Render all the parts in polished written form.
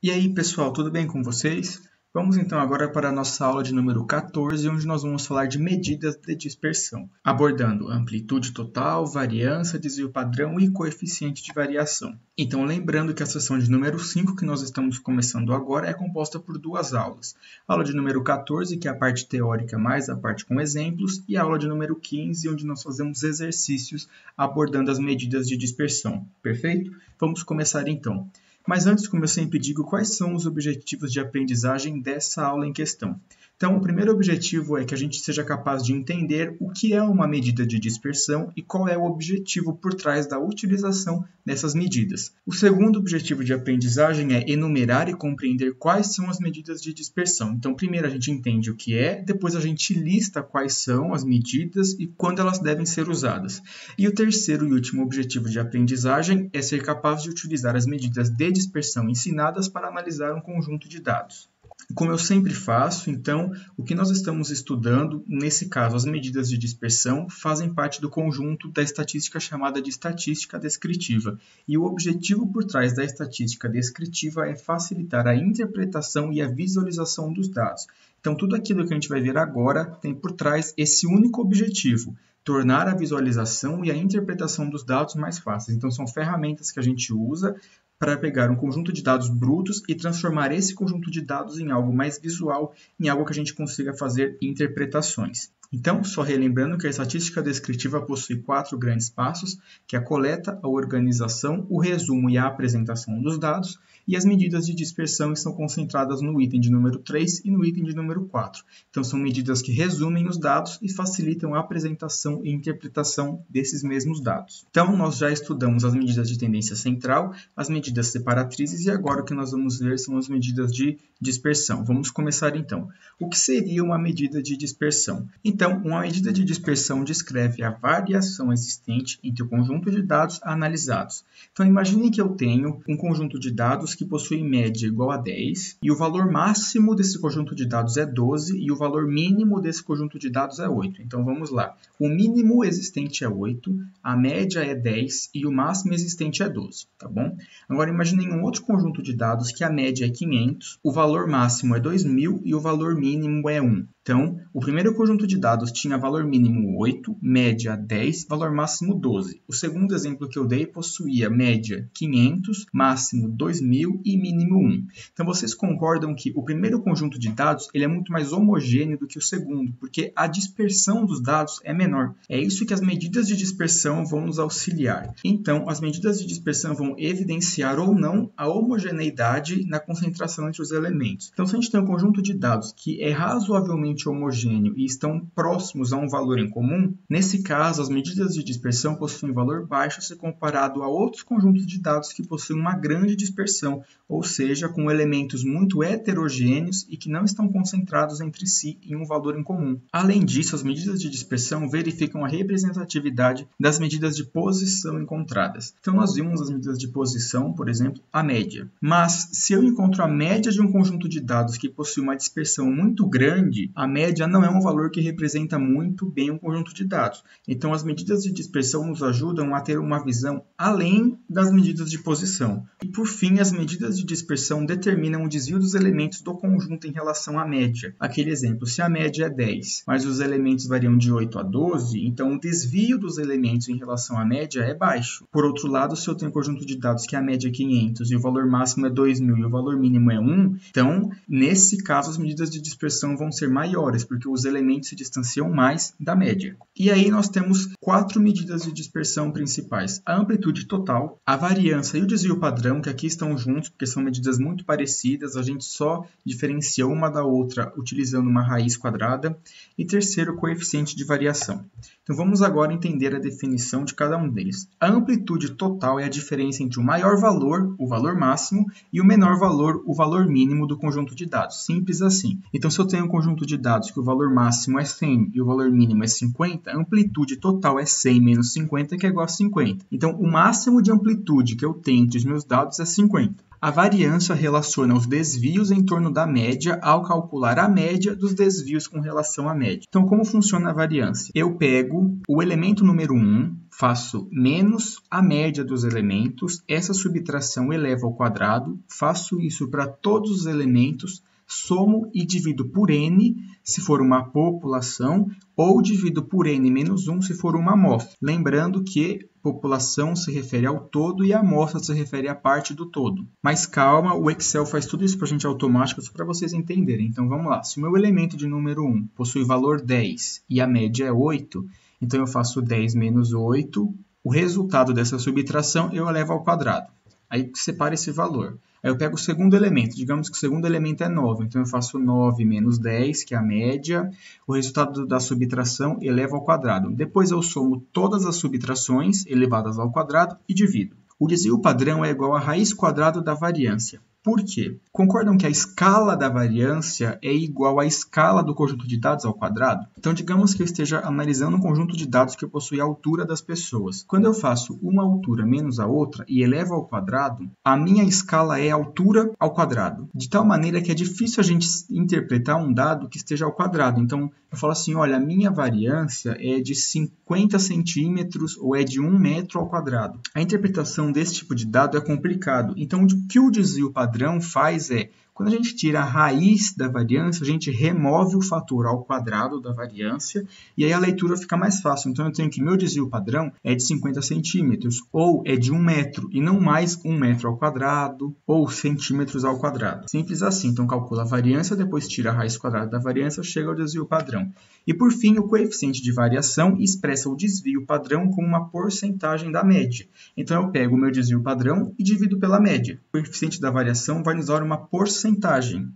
E aí, pessoal, tudo bem com vocês? Vamos então agora para a nossa aula de número 14, onde nós vamos falar de medidas de dispersão, abordando amplitude total, variância, desvio padrão e coeficiente de variação. Então, lembrando que a sessão de número 5, que nós estamos começando agora, é composta por duas aulas. A aula de número 14, que é a parte teórica mais a parte com exemplos, e a aula de número 15, onde nós fazemos exercícios abordando as medidas de dispersão. Perfeito? Vamos começar então. Mas antes, como eu sempre digo, quais são os objetivos de aprendizagem dessa aula em questão? Então, o primeiro objetivo é que a gente seja capaz de entender o que é uma medida de dispersão e qual é o objetivo por trás da utilização dessas medidas. O segundo objetivo de aprendizagem é enumerar e compreender quais são as medidas de dispersão. Então, primeiro a gente entende o que é, depois a gente lista quais são as medidas e quando elas devem ser usadas. E o terceiro e último objetivo de aprendizagem é ser capaz de utilizar as medidas de dispersão ensinadas para analisar um conjunto de dados. Como eu sempre faço, então, o que nós estamos estudando, nesse caso, as medidas de dispersão, fazem parte do conjunto da estatística chamada de estatística descritiva. E o objetivo por trás da estatística descritiva é facilitar a interpretação e a visualização dos dados. Então, tudo aquilo que a gente vai ver agora tem por trás esse único objetivo: tornar a visualização e a interpretação dos dados mais fáceis. Então, são ferramentas que a gente usa para pegar um conjunto de dados brutos e transformar esse conjunto de dados em algo mais visual, em algo que a gente consiga fazer interpretações. Então, só relembrando que a estatística descritiva possui 4 grandes passos, que é a coleta, a organização, o resumo e a apresentação dos dados, e as medidas de dispersão estão concentradas no item de número 3 e no item de número 4. Então, são medidas que resumem os dados e facilitam a apresentação e interpretação desses mesmos dados. Então, nós já estudamos as medidas de tendência central, as medidas separatrizes e agora o que nós vamos ver são as medidas de dispersão. Vamos começar então. O que seria uma medida de dispersão? Então, uma medida de dispersão descreve a variação existente entre o conjunto de dados analisados. Então, imaginem que eu tenho um conjunto de dados que possui média igual a 10 e o valor máximo desse conjunto de dados é 12 e o valor mínimo desse conjunto de dados é 8. Então, vamos lá. O mínimo existente é 8, a média é 10 e o máximo existente é 12, tá bom? Agora, imaginem um outro conjunto de dados que a média é 500, o valor máximo é 2000 e o valor mínimo é 1. Então, o primeiro conjunto de dados tinha valor mínimo 8, média 10, valor máximo 12. O segundo exemplo que eu dei possuía média 500, máximo 2000 e mínimo 1. Então, vocês concordam que o primeiro conjunto de dados ele é muito mais homogêneo do que o segundo, porque a dispersão dos dados é menor. É isso que as medidas de dispersão vão nos auxiliar. Então, as medidas de dispersão vão evidenciar ou não a homogeneidade na concentração entre os elementos. Então, se a gente tem um conjunto de dados que é razoavelmente homogêneo e estão próximos a um valor em comum, nesse caso, as medidas de dispersão possuem valor baixo se comparado a outros conjuntos de dados que possuem uma grande dispersão, ou seja, com elementos muito heterogêneos e que não estão concentrados entre si em um valor em comum. Além disso, as medidas de dispersão verificam a representatividade das medidas de posição encontradas. Então, nós vimos as medidas de posição, por exemplo, a média. Mas, se eu encontro a média de um conjunto de dados que possui uma dispersão muito grande, a média não é um valor que representa muito bem um conjunto de dados. Então, as medidas de dispersão nos ajudam a ter uma visão além das medidas de posição. E, por fim, as medidas de dispersão determinam o desvio dos elementos do conjunto em relação à média. Aquele exemplo, se a média é 10, mas os elementos variam de 8 a 12, então o desvio dos elementos em relação à média é baixo. Por outro lado, se eu tenho um conjunto de dados que a média é 500 e o valor máximo é 2000 e o valor mínimo é 1, então, nesse caso, as medidas de dispersão vão ser maiores, porque os elementos se distanciam mais da média. E aí nós temos 4 medidas de dispersão principais: a amplitude total, a variância e o desvio padrão, que aqui estão juntos, porque são medidas muito parecidas, a gente só diferencia uma da outra utilizando uma raiz quadrada, e terceiro, o coeficiente de variação. Então vamos agora entender a definição de cada um deles. A amplitude total é a diferença entre o maior valor, o valor máximo, e o menor valor, o valor mínimo do conjunto de dados. Simples assim. Então, se eu tenho um conjunto de dados que o valor máximo é 100 e o valor mínimo é 50, a amplitude total é 100 menos 50, que é igual a 50. Então, o máximo de amplitude que eu tenho entre os meus dados é 50. A variância relaciona os desvios em torno da média ao calcular a média dos desvios com relação à média. Então, como funciona a variância? Eu pego pego o elemento número 1, faço menos a média dos elementos, essa subtração eleva ao quadrado, faço isso para todos os elementos, somo e divido por n, se for uma população, ou divido por n menos 1, se for uma amostra. Lembrando que população se refere ao todo e a amostra se refere à parte do todo. Mas calma, o Excel faz tudo isso para a gente automático, só para vocês entenderem. Então vamos lá, se o meu elemento de número 1 possui valor 10 e a média é 8, então eu faço 10 menos 8, o resultado dessa subtração eu elevo ao quadrado. Aí separa esse valor. Aí eu pego o segundo elemento, digamos que o segundo elemento é 9, então eu faço 9 menos 10, que é a média, o resultado da subtração eleva ao quadrado. Depois eu somo todas as subtrações elevadas ao quadrado e divido. O desvio padrão é igual à raiz quadrada da variância. Por quê? Concordam que a escala da variância é igual à escala do conjunto de dados ao quadrado? Então, digamos que eu esteja analisando um conjunto de dados que possui a altura das pessoas. Quando eu faço uma altura menos a outra e elevo ao quadrado, a minha escala é altura ao quadrado. De tal maneira que é difícil a gente interpretar um dado que esteja ao quadrado. Então, eu falo assim, olha, a minha variância é de 50 centímetros ou é de 1 metro ao quadrado. A interpretação desse tipo de dado é complicado. Então, o que o desvio padrão faz é, quando a gente tira a raiz da variância, a gente remove o fator ao quadrado da variância e aí a leitura fica mais fácil. Então, eu tenho que meu desvio padrão é de 50 centímetros ou é de 1 metro e não mais 1 metro ao quadrado ou centímetros ao quadrado. Simples assim. Então, calcula a variância, depois tira a raiz quadrada da variância, chega ao desvio padrão. E, por fim, o coeficiente de variação expressa o desvio padrão como uma porcentagem da média. Então, eu pego o meu desvio padrão e divido pela média. O coeficiente da variação vai nos dar uma porcentagem.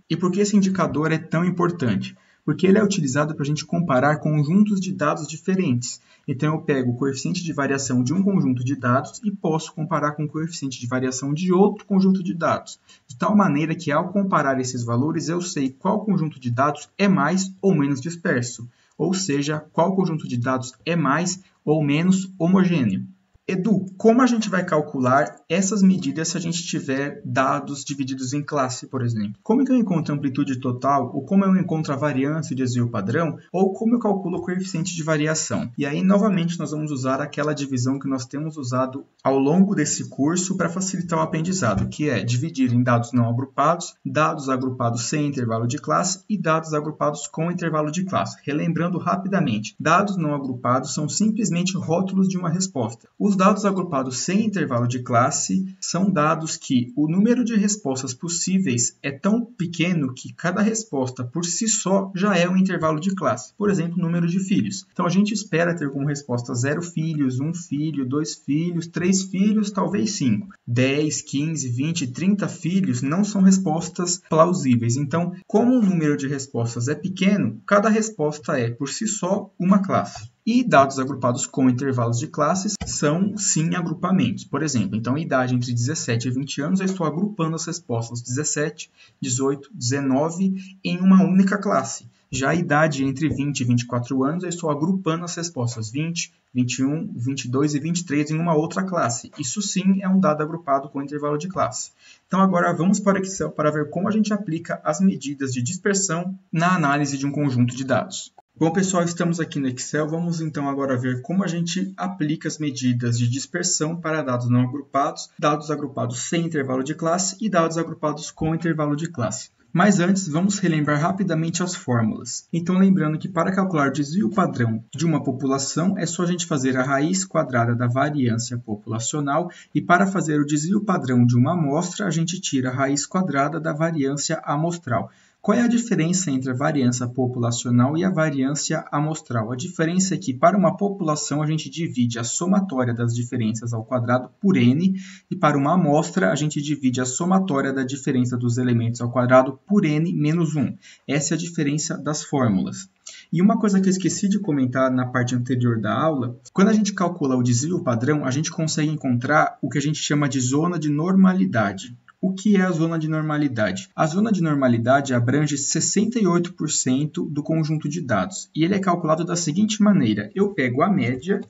E por que esse indicador é tão importante? Porque ele é utilizado para a gente comparar conjuntos de dados diferentes. Então, eu pego o coeficiente de variação de um conjunto de dados e posso comparar com o coeficiente de variação de outro conjunto de dados. De tal maneira que, ao comparar esses valores, eu sei qual conjunto de dados é mais ou menos disperso. Ou seja, qual conjunto de dados é mais ou menos homogêneo. Edu, como a gente vai calcular essas medidas se a gente tiver dados divididos em classe, por exemplo? Como que eu encontro a amplitude total, ou como eu encontro a variância e desvio padrão, ou como eu calculo o coeficiente de variação? E aí, novamente, nós vamos usar aquela divisão que nós temos usado ao longo desse curso para facilitar o aprendizado, que é dividir em dados não agrupados, dados agrupados sem intervalo de classe e dados agrupados com intervalo de classe. Relembrando rapidamente, dados não agrupados são simplesmente rótulos de uma resposta. Os dados agrupados sem intervalo de classe são dados que o número de respostas possíveis é tão pequeno que cada resposta por si só já é um intervalo de classe. Por exemplo, o número de filhos. Então, a gente espera ter como resposta 0 filhos, 1 filho, 2 filhos, 3 filhos, talvez 5. 10, 15, 20, 30 filhos não são respostas plausíveis. Então, como o número de respostas é pequeno, cada resposta é, por si só, uma classe. E dados agrupados com intervalos de classes são, sim, agrupamentos. Por exemplo, então, idade entre 17 e 20 anos, eu estou agrupando as respostas 17, 18, 19 em uma única classe. Já a idade entre 20 e 24 anos, eu estou agrupando as respostas 20, 21, 22 e 23 em uma outra classe. Isso, sim, é um dado agrupado com intervalo de classe. Então, agora vamos para o Excel para ver como a gente aplica as medidas de dispersão na análise de um conjunto de dados. Bom, pessoal, estamos aqui no Excel. Vamos então agora ver como a gente aplica as medidas de dispersão para dados não agrupados, dados agrupados sem intervalo de classe e dados agrupados com intervalo de classe. Mas antes, vamos relembrar rapidamente as fórmulas. Então, lembrando que para calcular o desvio padrão de uma população, é só a gente fazer a raiz quadrada da variância populacional e para fazer o desvio padrão de uma amostra, a gente tira a raiz quadrada da variância amostral. Qual é a diferença entre a variância populacional e a variância amostral? A diferença é que, para uma população, a gente divide a somatória das diferenças ao quadrado por n, e para uma amostra, a gente divide a somatória da diferença dos elementos ao quadrado por n menos 1. Essa é a diferença das fórmulas. E uma coisa que eu esqueci de comentar na parte anterior da aula, quando a gente calcula o desvio padrão, a gente consegue encontrar o que a gente chama de zona de normalidade. O que é a zona de normalidade? A zona de normalidade abrange 68% do conjunto de dados. E ele é calculado da seguinte maneira. Eu pego a média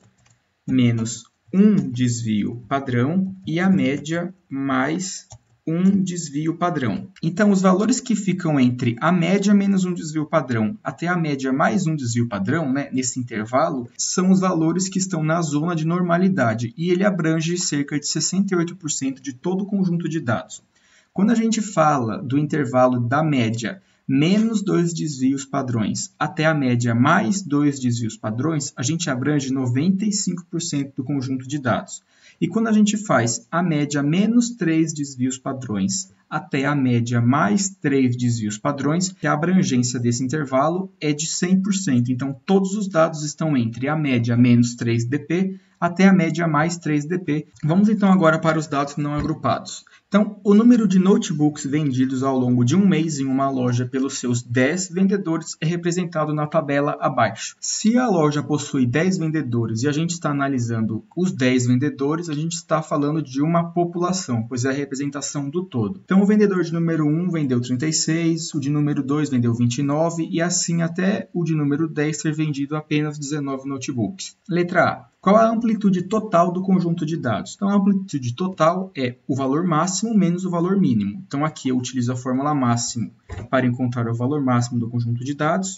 menos um desvio padrão e a média mais um desvio padrão. Então, os valores que ficam entre a média menos um desvio padrão até a média mais um desvio padrão, né, nesse intervalo, são os valores que estão na zona de normalidade e ele abrange cerca de 68% de todo o conjunto de dados. Quando a gente fala do intervalo da média menos 2 desvios padrões até a média mais 2 desvios padrões, a gente abrange 95% do conjunto de dados. E quando a gente faz a média menos 3 desvios padrões até a média mais 3 desvios padrões, a abrangência desse intervalo é de 100%. Então, todos os dados estão entre a média menos 3 dp até a média mais 3 dp. Vamos então agora para os dados não agrupados. Então, o número de notebooks vendidos ao longo de um mês em uma loja pelos seus 10 vendedores é representado na tabela abaixo. Se a loja possui 10 vendedores e a gente está analisando os 10 vendedores, a gente está falando de uma população, pois é a representação do todo. Então, o vendedor de número 1 vendeu 36, o de número 2 vendeu 29 e assim até o de número 10 ter vendido apenas 19 notebooks. Letra A. Qual a amplitude total do conjunto de dados? Então, a amplitude total é o valor máximo menos o valor mínimo. Então, aqui eu utilizo a fórmula máximo para encontrar o valor máximo do conjunto de dados,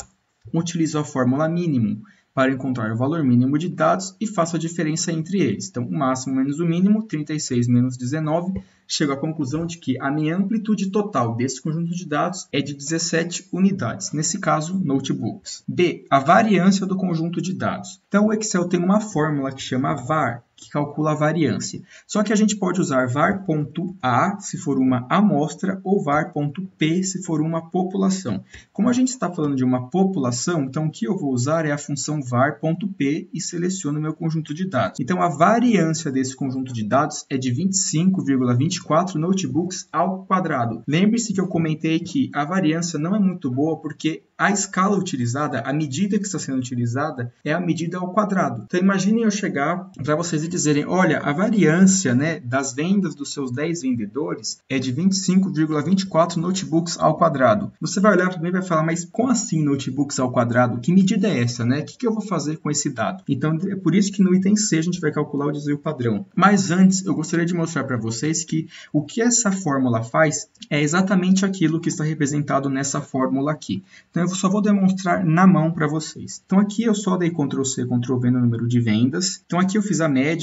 utilizo a fórmula mínimo para encontrar o valor mínimo de dados e faço a diferença entre eles. Então, o máximo menos o mínimo, 36 menos 19, chego à conclusão de que a minha amplitude total desse conjunto de dados é de 17 unidades, nesse caso, notebooks. B, a variância do conjunto de dados. Então, o Excel tem uma fórmula que chama var, que calcula a variância. Só que a gente pode usar var.a se for uma amostra ou var.p se for uma população. Como a gente está falando de uma população, então o que eu vou usar é a função var.p e seleciono meu conjunto de dados. Então, a variância desse conjunto de dados é de 25,24 notebooks ao quadrado. Lembre-se que eu comentei que a variância não é muito boa porque a escala utilizada, a medida que está sendo utilizada, é a medida ao quadrado. Então, imaginem eu chegar para vocês e dizerem, olha, a variância, né, das vendas dos seus 10 vendedores é de 25,24 notebooks ao quadrado. Você vai olhar para mim e vai falar, mas como assim notebooks ao quadrado? Que medida é essa, né? O que eu vou fazer com esse dado? Então, é por isso que no item C a gente vai calcular o desvio padrão. Mas antes, eu gostaria de mostrar para vocês que o que essa fórmula faz é exatamente aquilo que está representado nessa fórmula aqui. Então, eu só vou demonstrar na mão para vocês. Então, aqui eu só dei Ctrl+C, Ctrl+V no número de vendas. Então, aqui eu fiz a média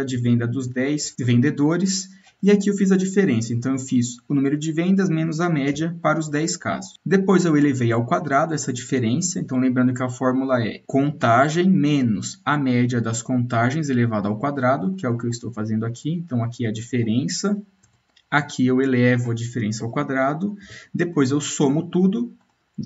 de venda dos 10 vendedores. E aqui eu fiz a diferença. Então, eu fiz o número de vendas menos a média para os 10 casos. Depois, eu elevei ao quadrado essa diferença. Então, lembrando que a fórmula é contagem menos a média das contagens elevada ao quadrado, que é o que eu estou fazendo aqui. Então, aqui é a diferença. Aqui eu elevo a diferença ao quadrado. Depois, eu somo tudo.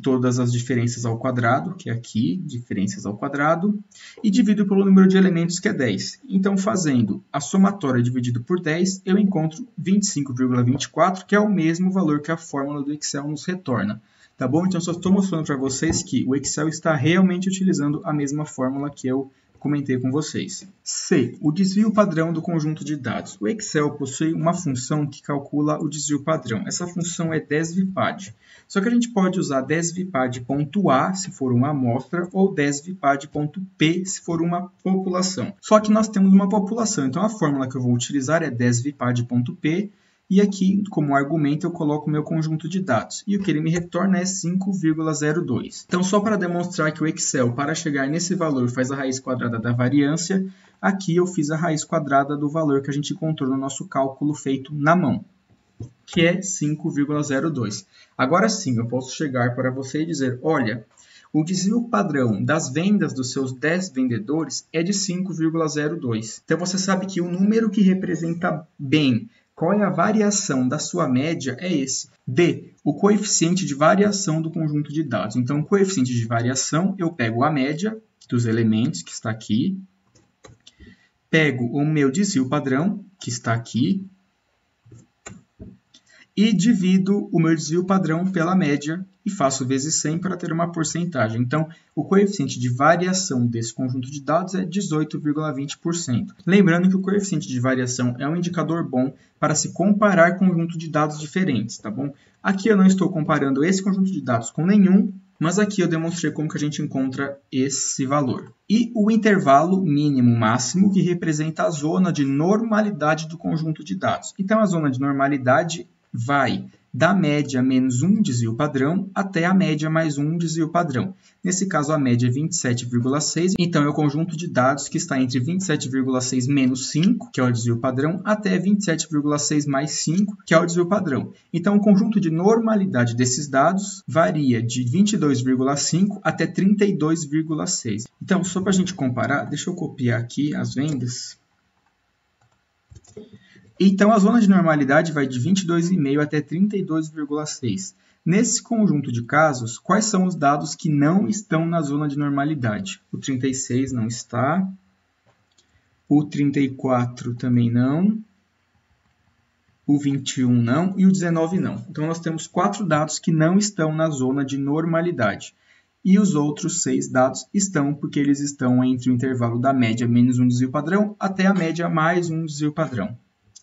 Todas as diferenças ao quadrado, que é aqui, diferenças ao quadrado, e divido pelo número de elementos, que é 10. Então, fazendo a somatória dividido por 10, eu encontro 25,24, que é o mesmo valor que a fórmula do Excel nos retorna. Tá bom? Então, só estou mostrando para vocês que o Excel está realmente utilizando a mesma fórmula que eu comentei com vocês. C. O desvio padrão do conjunto de dados. O Excel possui uma função que calcula o desvio padrão. Essa função é desvipad. Só que a gente pode usar desvipad.a se for uma amostra ou desvipad.p se for uma população. Só que nós temos uma população, então a fórmula que eu vou utilizar é desvipad.p e aqui, como argumento, eu coloco o meu conjunto de dados. E o que ele me retorna é 5,02. Então, só para demonstrar que o Excel, para chegar nesse valor, faz a raiz quadrada da variância, aqui eu fiz a raiz quadrada do valor que a gente encontrou no nosso cálculo feito na mão, que é 5,02. Agora sim, eu posso chegar para você e dizer, olha, o desvio padrão das vendas dos seus 10 vendedores é de 5,02. Então, você sabe que o número que representa bem qual é a variação da sua média é esse. D, o coeficiente de variação do conjunto de dados. Então, o coeficiente de variação, eu pego a média dos elementos, que está aqui, pego o meu desvio padrão, que está aqui, e divido o meu desvio padrão pela média e faço vezes 100 para ter uma porcentagem. Então, o coeficiente de variação desse conjunto de dados é 18,20%. Lembrando que o coeficiente de variação é um indicador bom para se comparar conjuntos de dados diferentes, tá bom? Aqui eu não estou comparando esse conjunto de dados com nenhum, mas aqui eu demonstrei como que a gente encontra esse valor. E o intervalo mínimo-máximo, que representa a zona de normalidade do conjunto de dados. Então, a zona de normalidade vai da média menos um desvio padrão até a média mais um desvio padrão. Nesse caso, a média é 27,6, então é o conjunto de dados que está entre 27,6 menos 5, que é o desvio padrão, até 27,6 mais 5, que é o desvio padrão. Então, o conjunto de normalidade desses dados varia de 22,5 até 32,6. Então, só para a gente comparar, deixa eu copiar aqui as vendas. Então, a zona de normalidade vai de 22,5 até 32,6. Nesse conjunto de casos, quais são os dados que não estão na zona de normalidade? O 36 não está, o 34 também não, o 21 não e o 19 não. Então, nós temos 4 dados que não estão na zona de normalidade. E os outros 6 dados estão porque eles estão entre o intervalo da média menos um desvio padrão até a média mais um desvio padrão.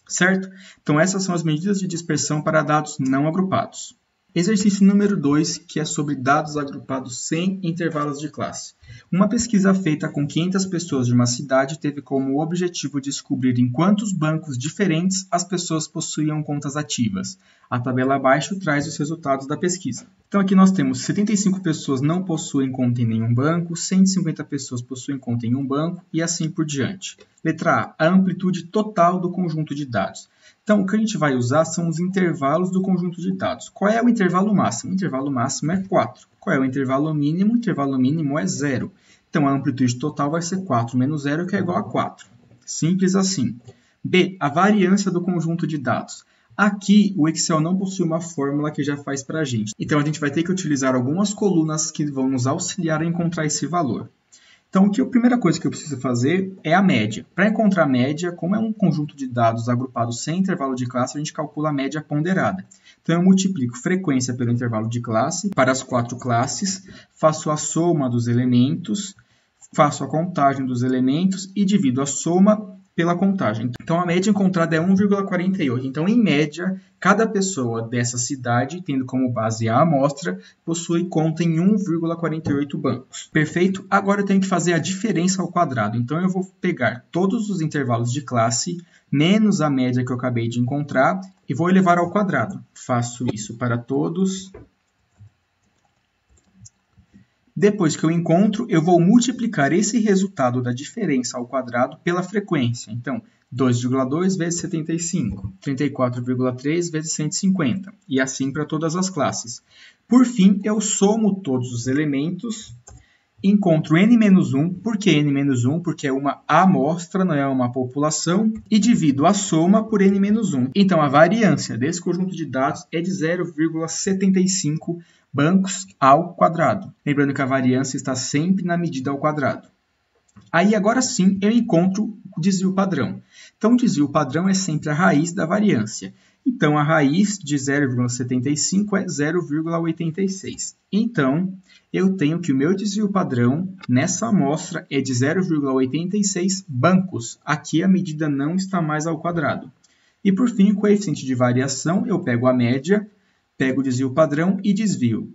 Certo? Então, essas são as medidas de dispersão para dados não agrupados. Exercício número 2, que é sobre dados agrupados sem intervalos de classe. Uma pesquisa feita com 500 pessoas de uma cidade teve como objetivo descobrir em quantos bancos diferentes as pessoas possuíam contas ativas. A tabela abaixo traz os resultados da pesquisa. Então, aqui nós temos 75 pessoas não possuem conta em nenhum banco, 150 pessoas possuem conta em um banco e assim por diante. Letra A, a amplitude total do conjunto de dados. Então, o que a gente vai usar são os intervalos do conjunto de dados. Qual é o intervalo máximo? O intervalo máximo é 4. Qual é o intervalo mínimo? O intervalo mínimo é 0. Então, a amplitude total vai ser 4 menos 0, que é igual a 4. Simples assim. B, a variância do conjunto de dados. Aqui, o Excel não possui uma fórmula que já faz para a gente. Então, a gente vai ter que utilizar algumas colunas que vão nos auxiliar a encontrar esse valor. Então, a primeira coisa que eu preciso fazer é a média. Para encontrar a média, como é um conjunto de dados agrupados sem intervalo de classe, a gente calcula a média ponderada. Então, eu multiplico frequência pelo intervalo de classe para as 4 classes, faço a soma dos elementos, faço a contagem dos elementos e divido a soma pela contagem. Então, a média encontrada é 1,48. Então, em média, cada pessoa dessa cidade, tendo como base a amostra, possui conta em 1,48 bancos. Perfeito? Agora eu tenho que fazer a diferença ao quadrado. Então, eu vou pegar todos os intervalos de classe, menos a média que eu acabei de encontrar, e vou elevar ao quadrado. Faço isso para todos. Depois que eu encontro, eu vou multiplicar esse resultado da diferença ao quadrado pela frequência. Então, 2,2 vezes 75, 34,3 vezes 150, e assim para todas as classes. Por fim, eu somo todos os elementos, encontro n-1. Por que n-1? Porque é uma amostra, não é uma população, e divido a soma por n-1. Então, a variância desse conjunto de dados é de 0,75 bancos ao quadrado. Lembrando que a variância está sempre na medida ao quadrado. Aí, agora sim, eu encontro o desvio padrão. Então, o desvio padrão é sempre a raiz da variância. Então, a raiz de 0,75 é 0,86. Então, eu tenho que o meu desvio padrão nessa amostra é de 0,86 bancos. Aqui a medida não está mais ao quadrado. E, por fim, o coeficiente de variação, eu pego a média, pego o desvio padrão e desvio.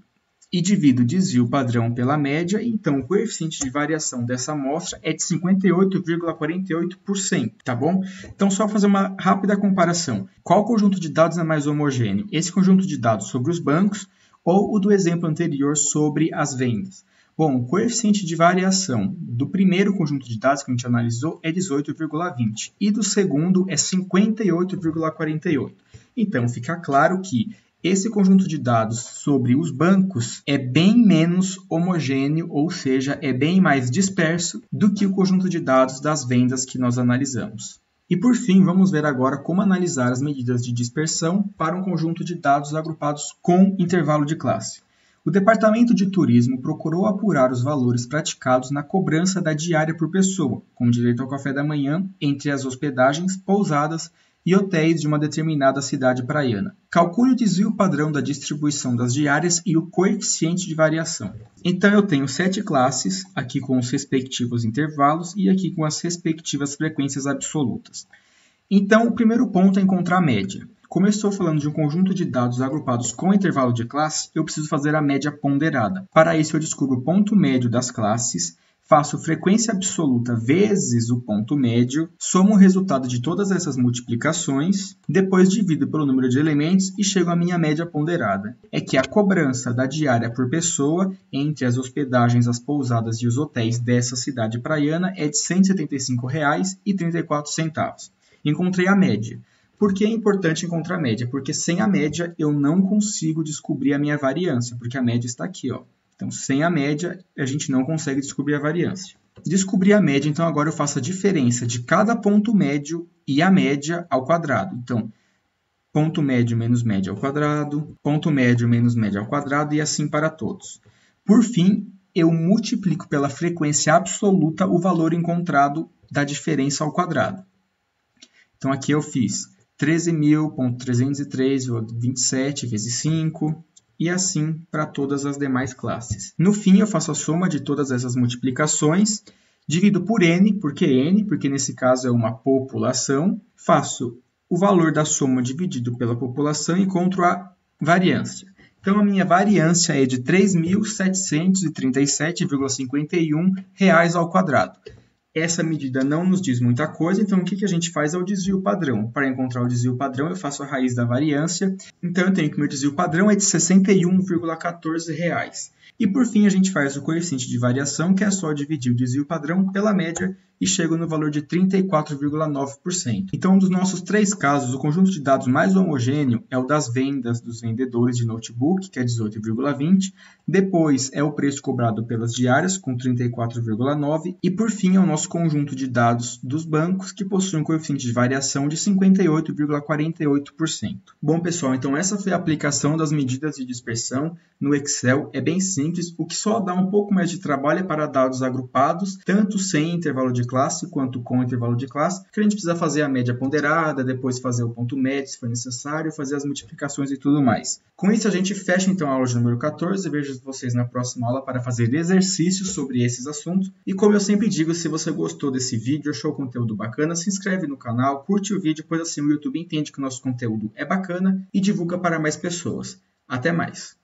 E divido o desvio padrão pela média, então o coeficiente de variação dessa amostra é de 58,48%, tá bom? Então, só fazer uma rápida comparação. Qual conjunto de dados é mais homogêneo? Esse conjunto de dados sobre os bancos ou o do exemplo anterior sobre as vendas? Bom, o coeficiente de variação do primeiro conjunto de dados que a gente analisou é 18,20 e do segundo é 58,48. Então, fica claro que esse conjunto de dados sobre os bancos é bem menos homogêneo, ou seja, é bem mais disperso do que o conjunto de dados das vendas que nós analisamos. E por fim, vamos ver agora como analisar as medidas de dispersão para um conjunto de dados agrupados com intervalo de classe. O Departamento de Turismo procurou apurar os valores praticados na cobrança da diária por pessoa, com direito ao café da manhã, entre as hospedagens, pousadas e hotéis de uma determinada cidade praiana. Calcule o desvio padrão da distribuição das diárias e o coeficiente de variação. Então, eu tenho 7 classes, aqui com os respectivos intervalos e aqui com as respectivas frequências absolutas. Então, o primeiro ponto é encontrar a média. Como eu estou falando de um conjunto de dados agrupados com intervalo de classe, eu preciso fazer a média ponderada. Para isso, eu descubro o ponto médio das classes, faço frequência absoluta vezes o ponto médio, somo o resultado de todas essas multiplicações, depois divido pelo número de elementos e chego à minha média ponderada. É que a cobrança da diária por pessoa entre as hospedagens, as pousadas e os hotéis dessa cidade praiana é de R$ 175,34. Encontrei a média. Por que é importante encontrar a média? Porque sem a média eu não consigo descobrir a minha variância, porque a média está aqui, ó. Então, sem a média, a gente não consegue descobrir a variância. Descobrir a média, então agora eu faço a diferença de cada ponto médio e a média ao quadrado. Então, ponto médio menos média ao quadrado, ponto médio menos média ao quadrado e assim para todos. Por fim, eu multiplico pela frequência absoluta o valor encontrado da diferença ao quadrado. Então, aqui eu fiz 13.303,27 vezes 5... e assim para todas as demais classes. No fim, eu faço a soma de todas essas multiplicações, divido por n, porque nesse caso é uma população, faço o valor da soma dividido pela população e encontro a variância. Então, a minha variância é de R$ 3.737,51 ao quadrado. Essa medida não nos diz muita coisa, então o que a gente faz é o desvio padrão. Para encontrar o desvio padrão, eu faço a raiz da variância. Então, eu tenho que o meu desvio padrão é de R$ 61,14. E, por fim, a gente faz o coeficiente de variação, que é só dividir o desvio padrão pela média, e chego no valor de 34,9%. Então, dos nossos 3 casos, o conjunto de dados mais homogêneo é o das vendas dos vendedores de notebook, que é 18,20%. Depois é o preço cobrado pelas diárias, com 34,9%. E, por fim, é o nosso conjunto de dados dos bancos, que possui um coeficiente de variação de 58,48%. Bom, pessoal, então essa foi a aplicação das medidas de dispersão no Excel. É bem simples. O que só dá um pouco mais de trabalho é para dados agrupados, tanto sem intervalo de classe quanto com intervalo de classe, que a gente precisa fazer a média ponderada, depois fazer o ponto médio, se for necessário, fazer as multiplicações e tudo mais. Com isso, a gente fecha então a aula de número 14. Vejo vocês na próxima aula para fazer exercícios sobre esses assuntos. E como eu sempre digo, se você gostou desse vídeo, achou o conteúdo bacana, se inscreve no canal, curte o vídeo, pois assim o YouTube entende que o nosso conteúdo é bacana e divulga para mais pessoas. Até mais!